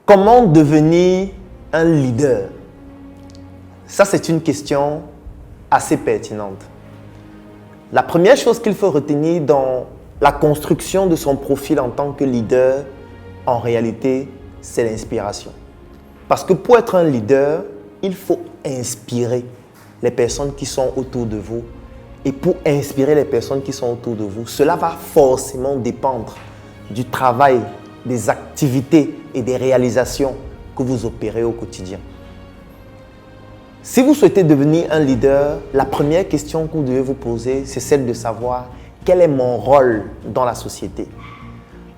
Comment devenir un leader? Ça, c'est une question assez pertinente. La première chose qu'il faut retenir dans la construction de son profil en tant que leader, en réalité, c'est l'inspiration. Parce que pour être un leader, il faut inspirer les personnes qui sont autour de vous. Et pour inspirer les personnes qui sont autour de vous, cela va forcément dépendre du travail, des activités et des réalisations que vous opérez au quotidien. Si vous souhaitez devenir un leader, la première question que vous devez vous poser, c'est celle de savoir quel est mon rôle dans la société.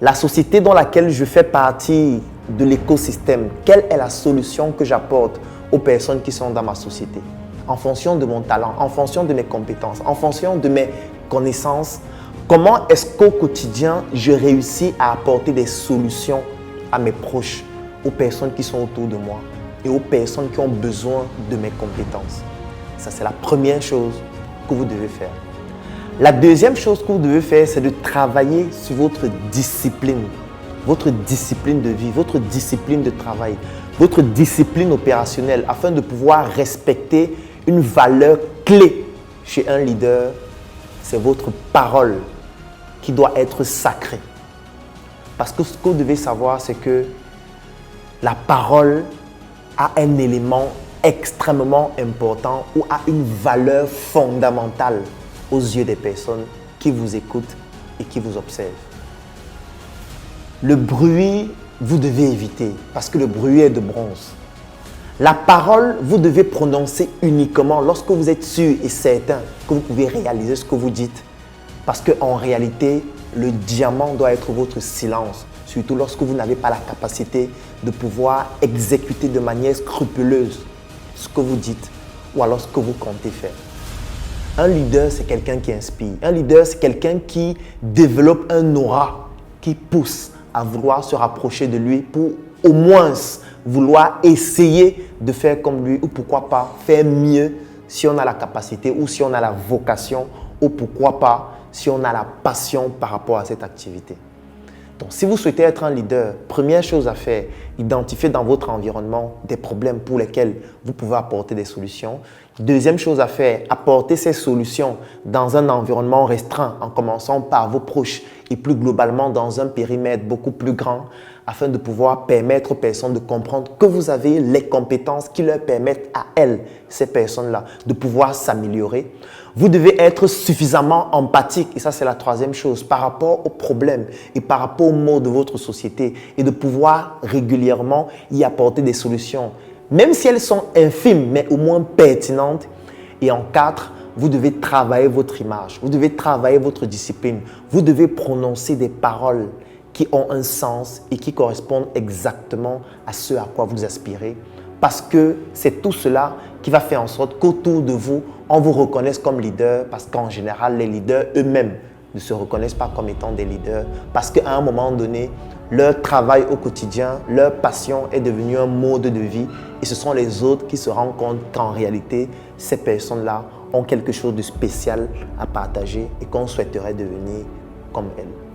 La société dans laquelle je fais partie de l'écosystème, quelle est la solution que j'apporte aux personnes qui sont dans ma société? En fonction de mon talent, en fonction de mes compétences, en fonction de mes connaissances, comment est-ce qu'au quotidien, je réussis à apporter des solutions à mes proches, aux personnes qui sont autour de moi et aux personnes qui ont besoin de mes compétences? Ça, c'est la première chose que vous devez faire. La deuxième chose que vous devez faire, c'est de travailler sur votre discipline de vie, votre discipline de travail, votre discipline opérationnelle afin de pouvoir respecter une valeur clé chez un leader, c'est votre parole qui doit être sacrée. Parce que ce que vous devez savoir, c'est que la parole a un élément extrêmement important ou a une valeur fondamentale aux yeux des personnes qui vous écoutent et qui vous observent. Le bruit, vous devez éviter parce que le bruit est de bronze. La parole, vous devez prononcer uniquement lorsque vous êtes sûr et certain que vous pouvez réaliser ce que vous dites. Parce qu'en réalité, le diamant doit être votre silence, surtout lorsque vous n'avez pas la capacité de pouvoir exécuter de manière scrupuleuse ce que vous dites ou alors ce que vous comptez faire. Un leader, c'est quelqu'un qui inspire. Un leader, c'est quelqu'un qui développe un aura qui pousse à vouloir se rapprocher de lui pour au moins vouloir essayer de faire comme lui ou pourquoi pas faire mieux si on a la capacité ou si on a la vocation ou pourquoi pas si on a la passion par rapport à cette activité. Donc, si vous souhaitez être un leader, première chose à faire, identifier dans votre environnement des problèmes pour lesquels vous pouvez apporter des solutions. Deuxième chose à faire, apporter ces solutions dans un environnement restreint en commençant par vos proches et plus globalement dans un périmètre beaucoup plus grand afin de pouvoir permettre aux personnes de comprendre que vous avez les compétences qui leur permettent à elles, ces personnes-là, de pouvoir s'améliorer. Vous devez être suffisamment empathique, et ça c'est la troisième chose, par rapport aux problèmes et par rapport aux maux de votre société et de pouvoir régulièrement y apporter des solutions, même si elles sont infimes, mais au moins pertinentes. Et en 4, vous devez travailler votre image, vous devez travailler votre discipline, vous devez prononcer des paroles qui ont un sens et qui correspondent exactement à ce à quoi vous aspirez. Parce que c'est tout cela qui va faire en sorte qu'autour de vous, on vous reconnaisse comme leader. Parce qu'en général, les leaders eux-mêmes ne se reconnaissent pas comme étant des leaders. Parce qu'à un moment donné, leur travail au quotidien, leur passion est devenue un mode de vie. Et ce sont les autres qui se rendent compte qu'en réalité, ces personnes-là ont quelque chose de spécial à partager et qu'on souhaiterait devenir comme elles.